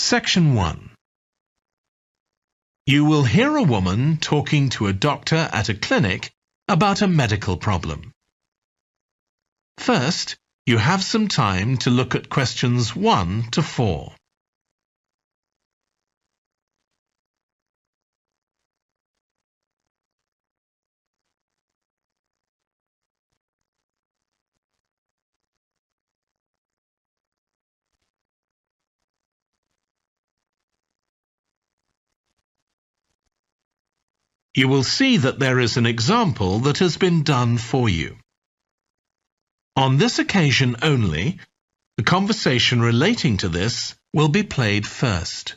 Section 1. You will hear a woman talking to a doctor at a clinic about a medical problem. First, you have some time to look at questions 1 to 4. You will see that there is an example that has been done for you. On this occasion only, the conversation relating to this will be played first.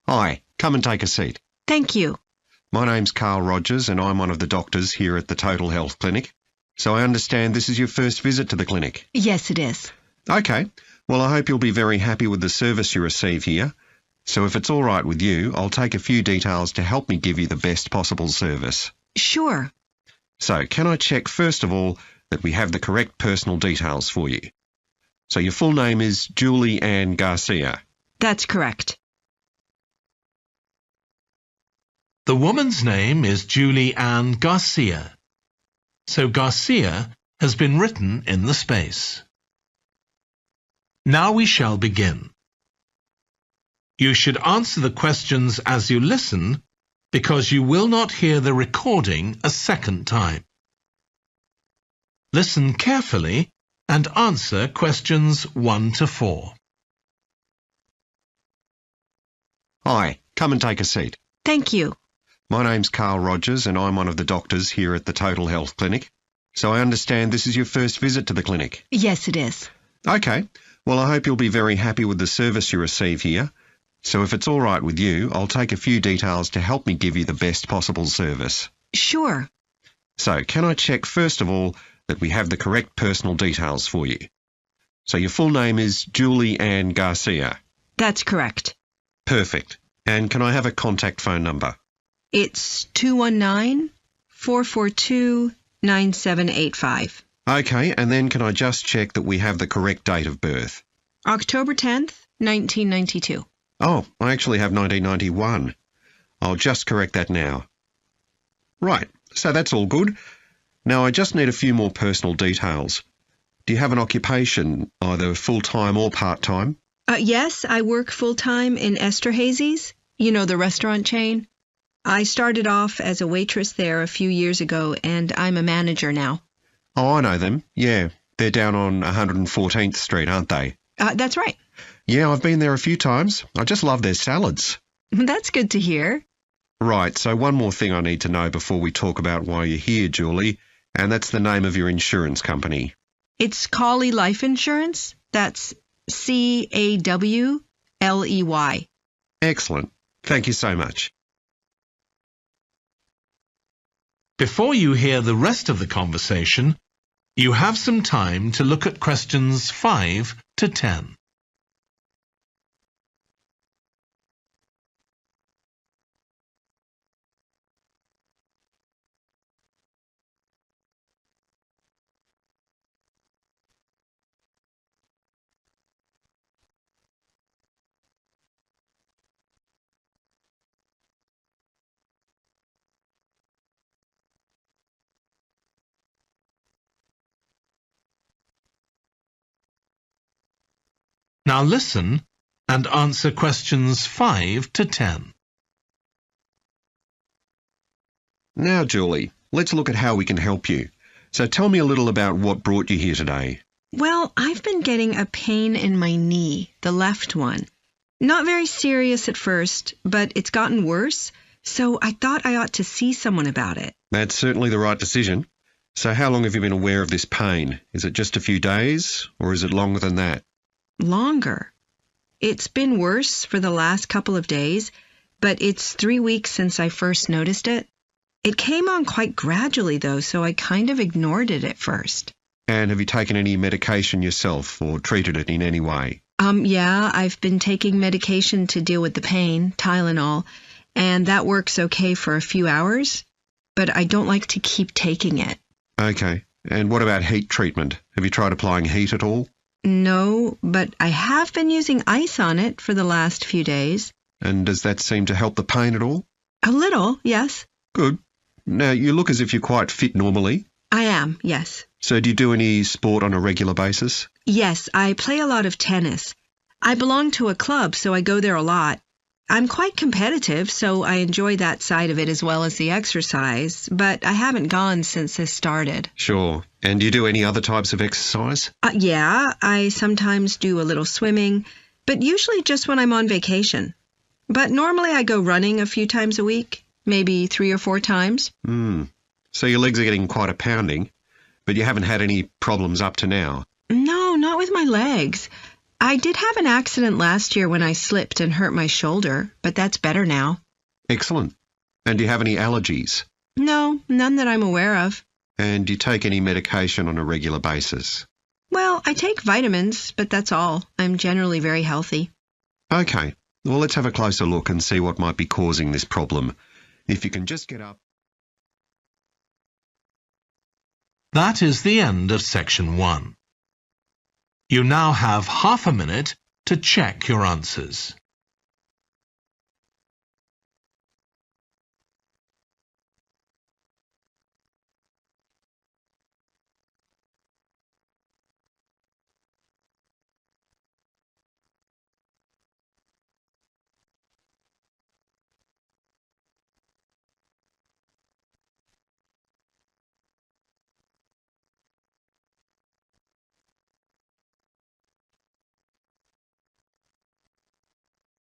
Hi, come and take a seat. Thank you. My name's Carl Rogers and I'm one of the doctors here at the Total Health Clinic. So I understand this is your first visit to the clinic. Yes, it is. Okay, well I hope you'll be very happy with the service you receive here. So if it's all right with you, I'll take a few details to help me give you the best possible service. Sure. So can I check first of all that we have the correct personal details for you? So your full name is Julie Ann Garcia. That's correct. The woman's name is Julie Ann Garcia. So Garcia has been written in the space. Now we shall begin. You should answer the questions as you listen because you will not hear the recording a second time. Listen carefully and answer questions 1 to 4. Hi, come and take a seat. Thank you. My name's Carl Rogers and I'm one of the doctors here at the Total Health Clinic. So I understand this is your first visit to the clinic. Yes, it is. Okay, well I hope you'll be very happy with the service you receive here. So if it's all right with you, I'll take a few details to help me give you the best possible service. Sure. So can I check first of all that we have the correct personal details for you? So your full name is Julie Ann Garcia. That's correct. Perfect. And can I have a contact phone number? It's 219-442-9785. Okay, and then can I just check that we have the correct date of birth? October 10th, 1992. Oh, I actually have 1991. I'll just correct that now. Right, so that's all good. Now I just need a few more personal details. Do you have an occupation, either full-time or part-time? Yes, I work full-time in Esterhazy's, you know, the restaurant chain. I started off as a waitress there a few years ago, and I'm a manager now. Oh, I know them. Yeah, they're down on 114th Street, aren't they? That's right. Yeah, I've been there a few times. I just love their salads. That's good to hear. Right, so one more thing I need to know before we talk about why you're here, Julie, and that's the name of your insurance company. It's Cawley Life Insurance. That's Cawley. Excellent. Thank you so much. Before you hear the rest of the conversation, you have some time to look at questions 5 to 10. Now listen and answer questions 5 to 10. Now, Julie, let's look at how we can help you. So tell me a little about what brought you here today. Well, I've been getting a pain in my knee, the left one. Not very serious at first, but it's gotten worse, so I thought I ought to see someone about it. That's certainly the right decision. So how long have you been aware of this pain? Is it just a few days, or is it longer than that? Longer. It's been worse for the last couple of days, but it's 3 weeks since I first noticed it. It came on quite gradually, though, so I kind of ignored it at first. And have you taken any medication yourself or treated it in any way? Yeah, I've been taking medication to deal with the pain, Tylenol, and that works okay for a few hours, but I don't like to keep taking it. Okay. And what about heat treatment? Have you tried applying heat at all? No, but I have been using ice on it for the last few days. And does that seem to help the pain at all? A little, yes. Good. Now, you look as if you're quite fit normally. I am, yes. So do you do any sport on a regular basis? Yes, I play a lot of tennis. I belong to a club, so I go there a lot. I'm quite competitive, so I enjoy that side of it as well as the exercise, but I haven't gone since this started. Sure. And do you do any other types of exercise? Yeah, I sometimes do a little swimming, but usually just when I'm on vacation. But normally I go running a few times a week, maybe 3 or 4 times. So your legs are getting quite a pounding, but you haven't had any problems up to now? No, not with my legs. I did have an accident last year when I slipped and hurt my shoulder, but that's better now. Excellent. And do you have any allergies? No, none that I'm aware of. And do you take any medication on a regular basis? Well, I take vitamins, but that's all. I'm generally very healthy. Okay. Well, let's have a closer look and see what might be causing this problem. If you can just get up. That is the end of section 1. You now have half a minute to check your answers.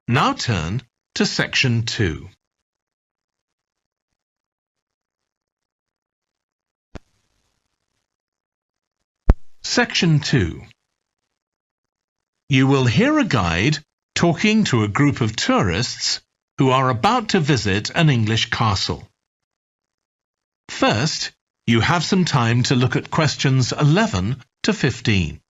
Now turn to section 2. Section 2. You will hear a guide talking to a group of tourists who are about to visit an English castle. First, you have some time to look at questions 11 to 15.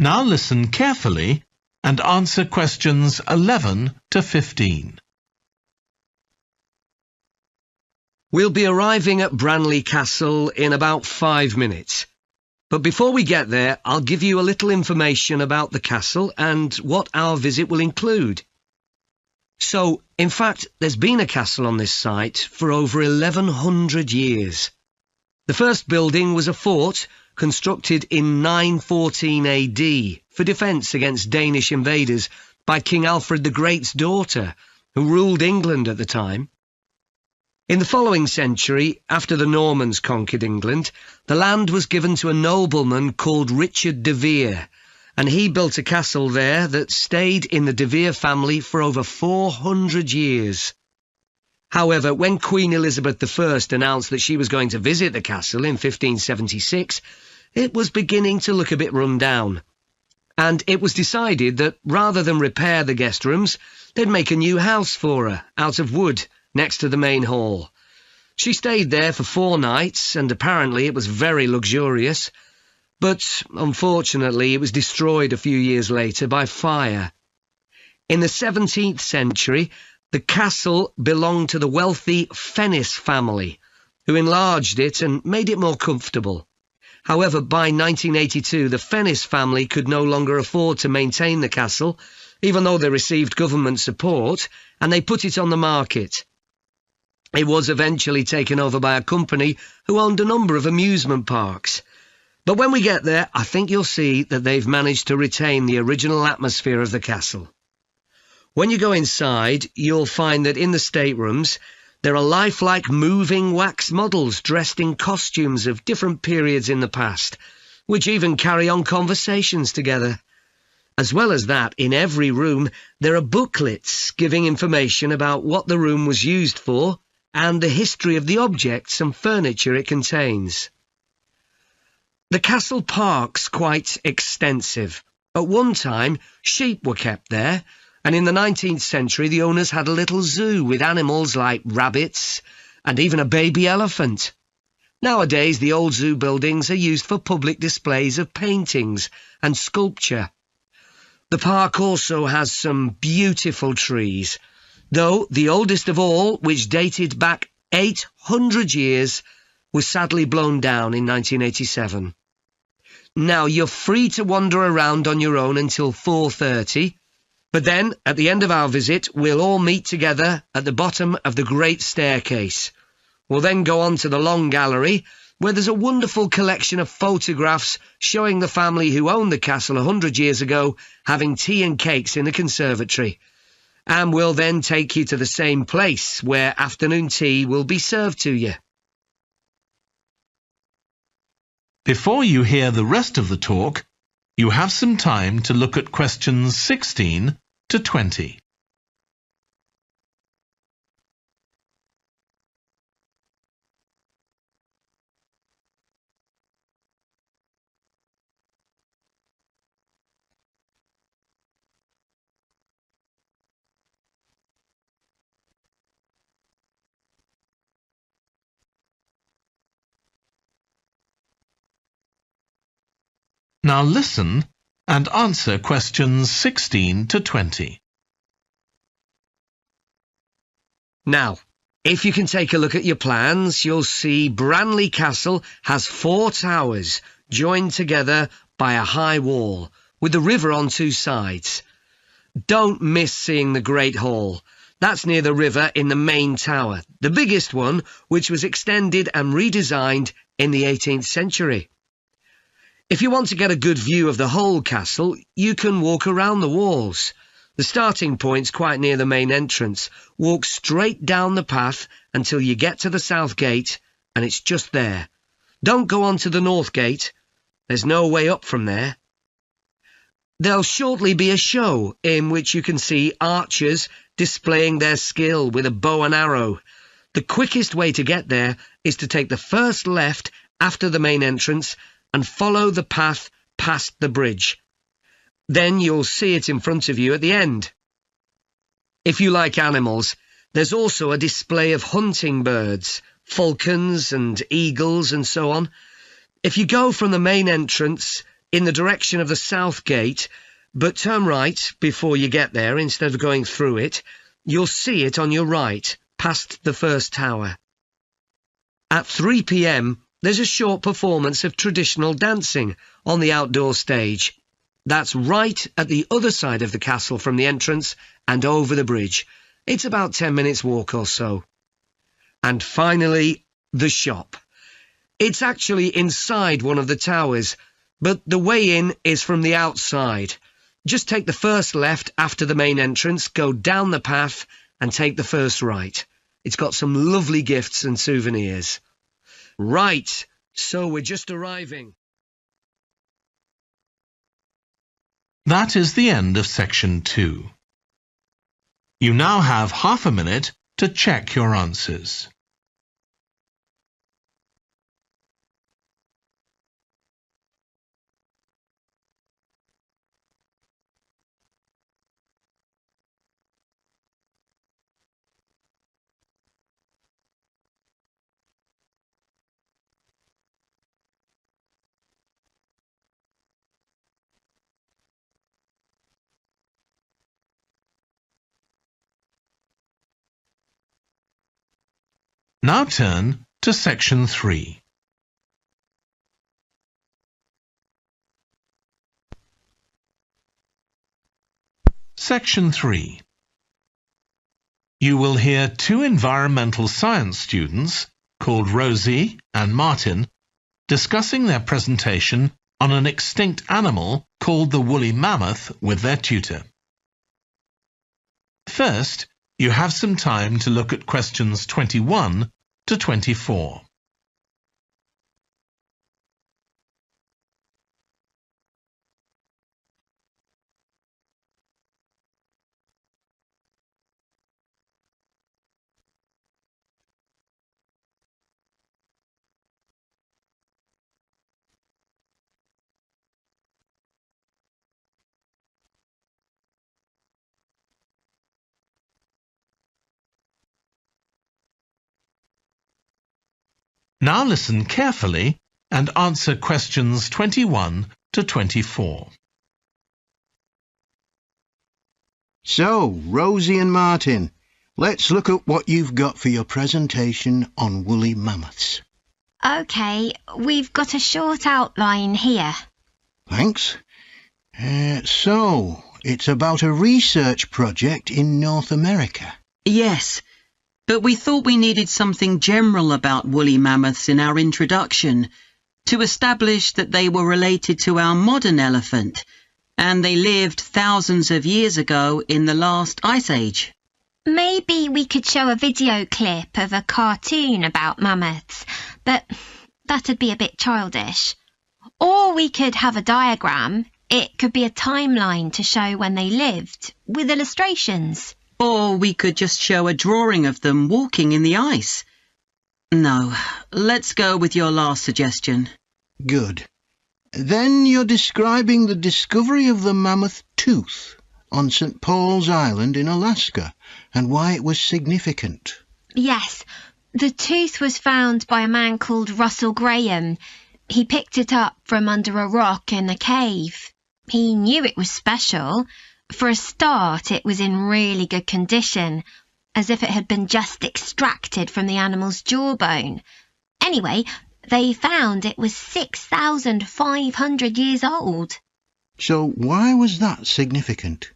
Now listen carefully and answer questions 11 to 15. We'll be arriving at Branley Castle in about 5 minutes. But before we get there, I'll give you a little information about the castle and what our visit will include. So, in fact, there's been a castle on this site for over 1100 years. The first building was a fort constructed in 914 AD for defence against Danish invaders by King Alfred the Great's daughter, who ruled England at the time. In the following century, after the Normans conquered England, the land was given to a nobleman called Richard de Vere, and he built a castle there that stayed in the de Vere family for over 400 years. However, when Queen Elizabeth I announced that she was going to visit the castle in 1576, it was beginning to look a bit run down. And it was decided that rather than repair the guest rooms, they'd make a new house for her, out of wood, next to the main hall. She stayed there for 4 nights, and apparently it was very luxurious. But, unfortunately, it was destroyed a few years later by fire. In the 17th century, the castle belonged to the wealthy Fennis family, who enlarged it and made it more comfortable. However, by 1982, the Fennis family could no longer afford to maintain the castle, even though they received government support, and they put it on the market. It was eventually taken over by a company who owned a number of amusement parks. But when we get there, I think you'll see that they've managed to retain the original atmosphere of the castle. When you go inside, you'll find that in the staterooms, there are lifelike moving wax models dressed in costumes of different periods in the past, which even carry on conversations together. As well as that, in every room, there are booklets giving information about what the room was used for and the history of the objects and furniture it contains. The castle park's quite extensive. At one time, sheep were kept there, and in the 19th century the owners had a little zoo with animals like rabbits and even a baby elephant. Nowadays, the old zoo buildings are used for public displays of paintings and sculpture. The park also has some beautiful trees, though the oldest of all, which dated back 800 years, was sadly blown down in 1987. Now, you're free to wander around on your own until 4:30, but then, at the end of our visit, we'll all meet together at the bottom of the great staircase. We'll then go on to the long gallery, where there's a wonderful collection of photographs showing the family who owned the castle 100 years ago having tea and cakes in the conservatory. And we'll then take you to the same place, where afternoon tea will be served to you. Before you hear the rest of the talk, you have some time to look at questions 16 to 20. Now listen and answer questions 16 to 20. Now, if you can take a look at your plans, you'll see Branley Castle has 4 towers joined together by a high wall, with the river on 2 sides. Don't miss seeing the Great Hall. That's near the river in the main tower, the biggest one, which was extended and redesigned in the 18th century. If you want to get a good view of the whole castle, you can walk around the walls. The starting point's quite near the main entrance. Walk straight down the path until you get to the south gate, and it's just there. Don't go on to the north gate. There's no way up from there. There'll shortly be a show in which you can see archers displaying their skill with a bow and arrow. The quickest way to get there is to take the first left after the main entrance and follow the path past the bridge. Then you'll see it in front of you at the end. If you like animals, there's also a display of hunting birds, falcons and eagles and so on. If you go from the main entrance in the direction of the south gate, but turn right before you get there instead of going through it, you'll see it on your right, past the first tower. At 3 p.m, there's a short performance of traditional dancing on the outdoor stage. That's right at the other side of the castle from the entrance and over the bridge. It's about 10 minutes walk or so. And finally, the shop. It's actually inside one of the towers, but the way in is from the outside. Just take the first left after the main entrance, go down the path and take the first right. It's got some lovely gifts and souvenirs. Right, so we're just arriving. That is the end of section 2. You now have half a minute to check your answers. Now turn to section 3. Section 3. You will hear 2 environmental science students, called Rosie and Martin, discussing their presentation on an extinct animal called the woolly mammoth with their tutor. First, you have some time to look at questions 21 to 24. Now listen carefully and answer questions 21 to 24. So, Rosie and Martin, let's look at what you've got for your presentation on woolly mammoths. OK, we've got a short outline here. Thanks. So, it's about a research project in North America. Yes, but we thought we needed something general about woolly mammoths in our introduction to establish that they were related to our modern elephant, and they lived thousands of years ago in the last ice age. Maybe we could show a video clip of a cartoon about mammoths, but that'd be a bit childish. Or we could have a diagram. It could be a timeline to show when they lived, with illustrations. Or we could just show a drawing of them walking in the ice. No, let's go with your last suggestion. Good. Then you're describing the discovery of the mammoth tooth on St. Paul's Island in Alaska and why it was significant. Yes, the tooth was found by a man called Russell Graham. He picked it up from under a rock in a cave. He knew it was special. For a start, it was in really good condition, as if it had been just extracted from the animal's jawbone. Anyway, they found it was 6,500 years old. So why was that significant?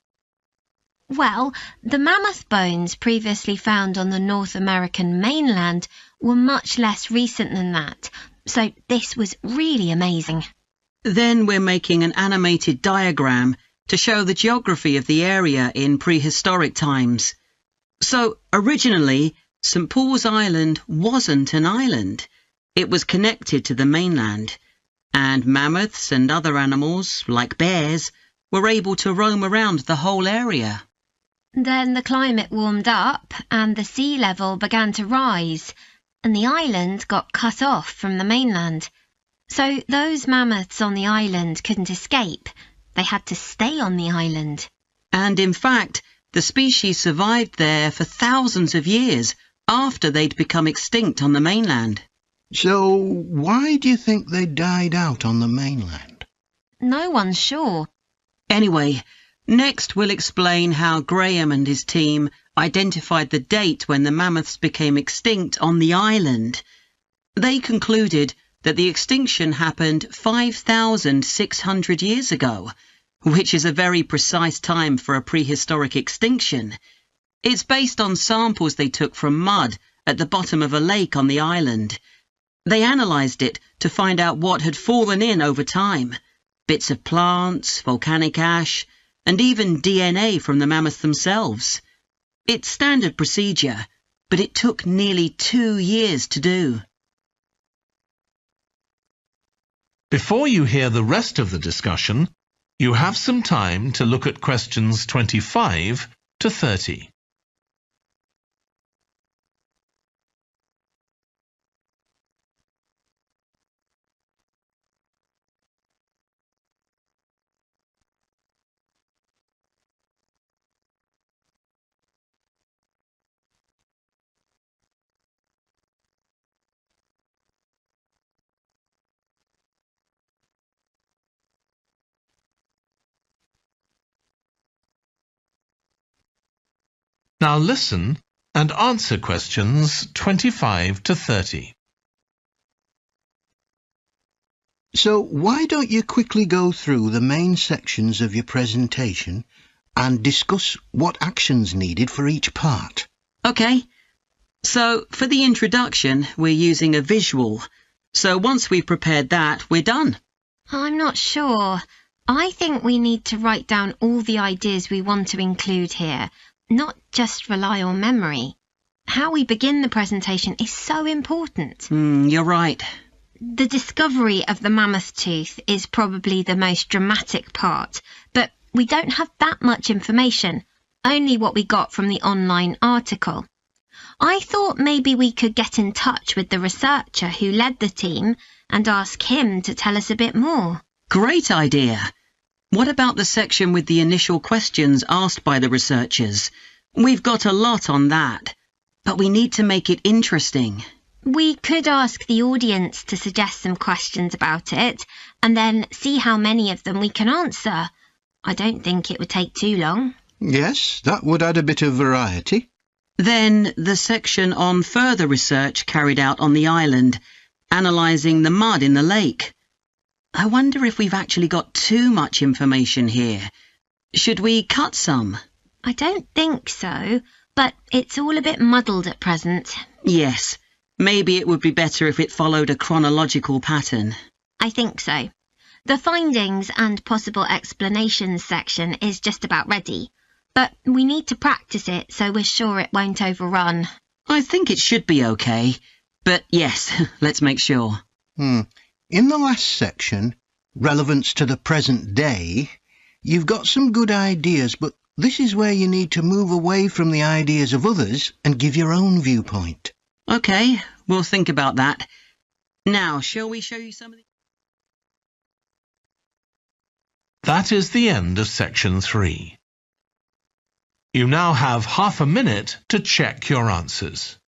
Well, the mammoth bones previously found on the North American mainland were much less recent than that, so this was really amazing. Then we're making an animated diagram to show the geography of the area in prehistoric times. So, originally, St. Paul's Island wasn't an island. It was connected to the mainland, and mammoths and other animals, like bears, were able to roam around the whole area. Then the climate warmed up and the sea level began to rise, and the island got cut off from the mainland. So those mammoths on the island couldn't escape. They had to stay on the island. And in fact, the species survived there for thousands of years after they'd become extinct on the mainland. So why do you think they died out on the mainland? No one's sure. Anyway, next we'll explain how Graham and his team identified the date when the mammoths became extinct on the island. They concluded that the extinction happened 5,600 years ago, which is a very precise time for a prehistoric extinction. It's based on samples they took from mud at the bottom of a lake on the island. They analysed it to find out what had fallen in over time. Bits of plants, volcanic ash, and even DNA from the mammoths themselves. It's standard procedure, but it took nearly 2 years to do. Before you hear the rest of the discussion, you have some time to look at questions 25 to 30. Now listen and answer questions 25 to 30. So why don't you quickly go through the main sections of your presentation and discuss what actions needed for each part? OK. So, for the introduction, we're using a visual. So once we've prepared that, we're done. I'm not sure. I think we need to write down all the ideas we want to include here, not just rely on memory. How we begin the presentation is so important. You're right. The discovery of the mammoth tooth is probably the most dramatic part, but we don't have that much information, only what we got from the online article. I thought maybe we could get in touch with the researcher who led the team and ask him to tell us a bit more. Great idea. What about the section with the initial questions asked by the researchers? We've got a lot on that, but we need to make it interesting. We could ask the audience to suggest some questions about it, and then see how many of them we can answer. I don't think it would take too long. Yes, that would add a bit of variety. Then the section on further research carried out on the island, analysing the mud in the lake. I wonder if we've actually got too much information here. Should we cut some? I don't think so, but it's all a bit muddled at present. Yes, maybe it would be better if it followed a chronological pattern. I think so. The findings and possible explanations section is just about ready, but we need to practice it so we're sure it won't overrun. I think it should be okay, but yes, let's make sure. In the last section, relevance to the present day, you've got some good ideas, but this is where you need to move away from the ideas of others and give your own viewpoint. Okay, we'll think about that. Now, shall we show you some of the... That is the end of section 3. You now have half a minute to check your answers.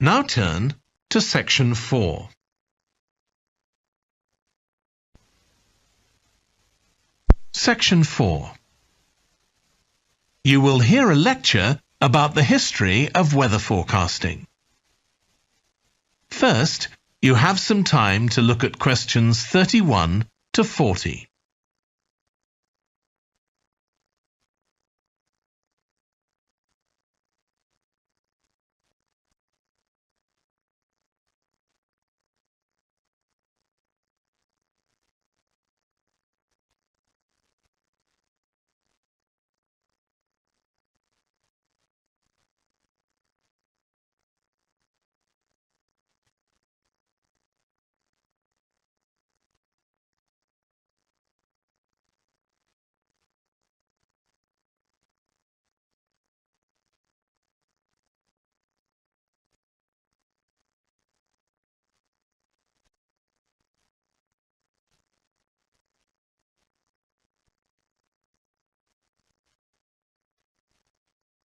Now turn to section 4. Section 4. You will hear a lecture about the history of weather forecasting. First, you have some time to look at questions 31 to 40.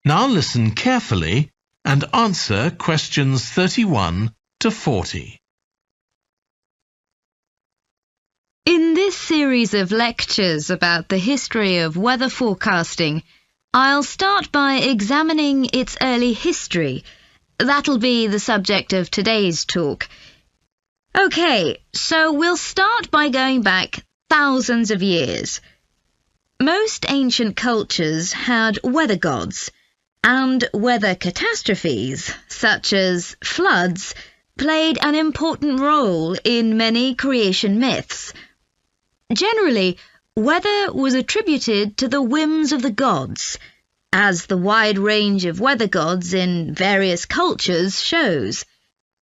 Now listen carefully and answer questions 31 to 40. In this series of lectures about the history of weather forecasting, I'll start by examining its early history. That'll be the subject of today's talk. Okay, so we'll start by going back thousands of years. Most ancient cultures had weather gods, and weather catastrophes, such as floods, played an important role in many creation myths. Generally, weather was attributed to the whims of the gods, as the wide range of weather gods in various cultures shows.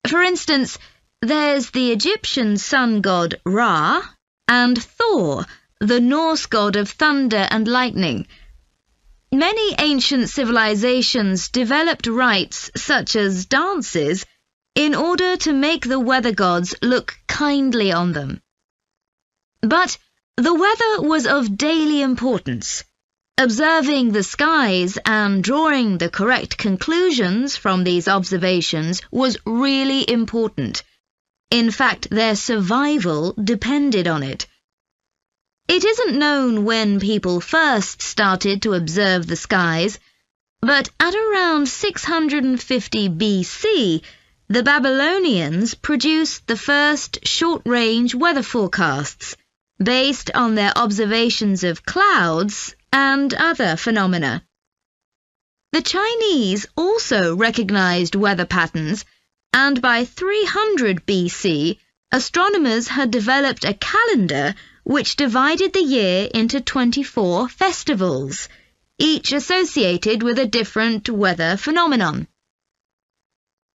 For instance, there's the Egyptian sun god Ra, and Thor, the Norse god of thunder and lightning. Many ancient civilizations developed rites such as dances in order to make the weather gods look kindly on them. But the weather was of daily importance. Observing the skies and drawing the correct conclusions from these observations was really important. In fact, their survival depended on it. It isn't known when people first started to observe the skies, but at around 650 BC, the Babylonians produced the first short-range weather forecasts, based on their observations of clouds and other phenomena. The Chinese also recognized weather patterns, and by 300 BC, astronomers had developed a calendar which divided the year into 24 festivals, each associated with a different weather phenomenon.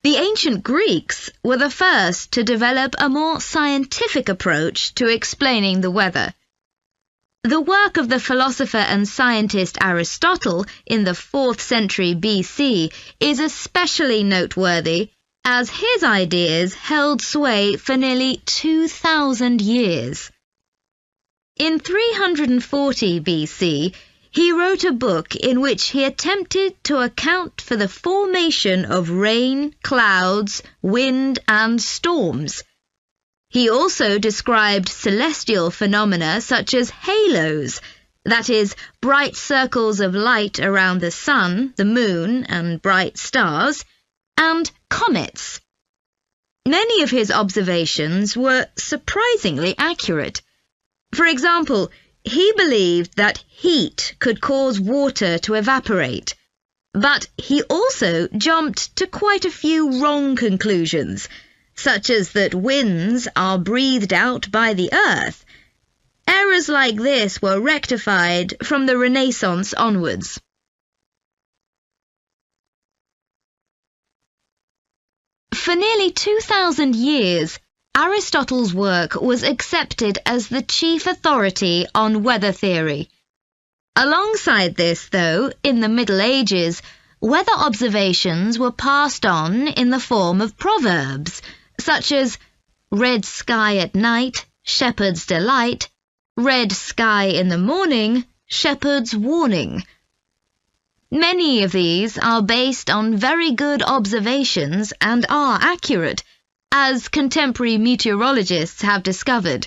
The ancient Greeks were the first to develop a more scientific approach to explaining the weather. The work of the philosopher and scientist Aristotle in the 4th century BC is especially noteworthy, as his ideas held sway for nearly 2,000 years. In 340 BC, he wrote a book in which he attempted to account for the formation of rain, clouds, wind, and storms. He also described celestial phenomena such as halos, that is, bright circles of light around the sun, the moon, and bright stars, and comets. Many of his observations were surprisingly accurate. For example, he believed that heat could cause water to evaporate, but he also jumped to quite a few wrong conclusions, such as that winds are breathed out by the earth. Errors like this were rectified from the Renaissance onwards. For nearly 2,000 years, Aristotle's work was accepted as the chief authority on weather theory. Alongside this, though, in the Middle Ages, weather observations were passed on in the form of proverbs, such as red sky at night, shepherd's delight, red sky in the morning, shepherd's warning. Many of these are based on very good observations and are accurate, as contemporary meteorologists have discovered.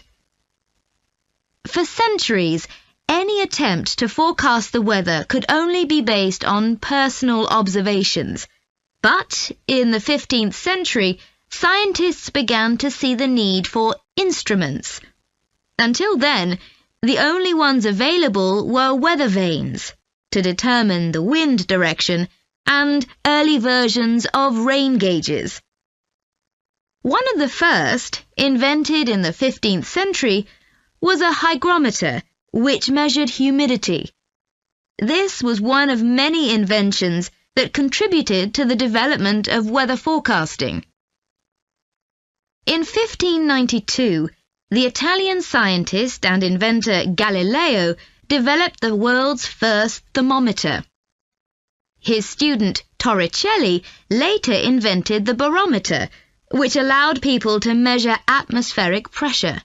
For centuries, any attempt to forecast the weather could only be based on personal observations. But in the 15th century, scientists began to see the need for instruments. Until then, the only ones available were weather vanes to determine the wind direction and early versions of rain gauges. One of the first, invented in the 15th century, was a hygrometer, which measured humidity. This was one of many inventions that contributed to the development of weather forecasting. In 1592, the Italian scientist and inventor Galileo developed the world's first thermometer. His student Torricelli later invented the barometer, which allowed people to measure atmospheric pressure.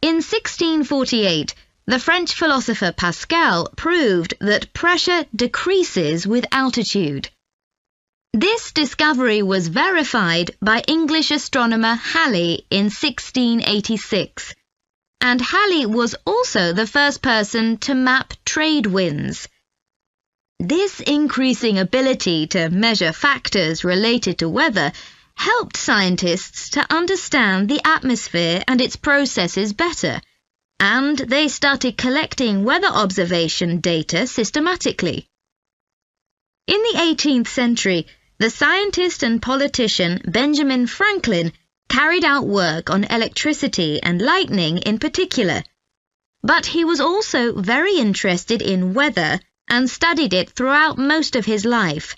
In 1648, the French philosopher Pascal proved that pressure decreases with altitude. This discovery was verified by English astronomer Halley in 1686, and Halley was also the first person to map trade winds. This increasing ability to measure factors related to weather helped scientists to understand the atmosphere and its processes better, and they started collecting weather observation data systematically. In the 18th century, the scientist and politician Benjamin Franklin carried out work on electricity and lightning in particular, but he was also very interested in weather and studied it throughout most of his life.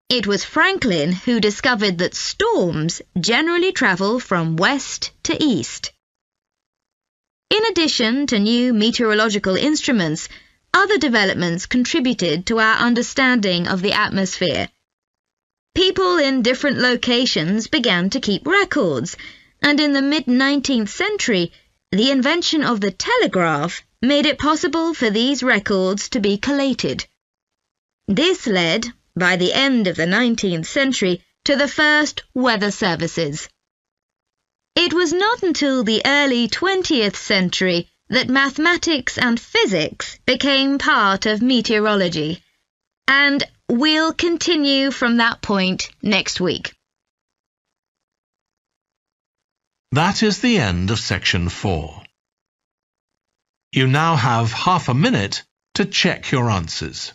It was Franklin who discovered that storms generally travel from west to east. In addition to new meteorological instruments, other developments contributed to our understanding of the atmosphere. People in different locations began to keep records, and in the mid-19th century, the invention of the telegraph made it possible for these records to be collated. This led, by the end of the 19th century, to the first weather services. It was not until the early 20th century that mathematics and physics became part of meteorology, and we'll continue from that point next week. That is the end of section 4. You now have half a minute to check your answers.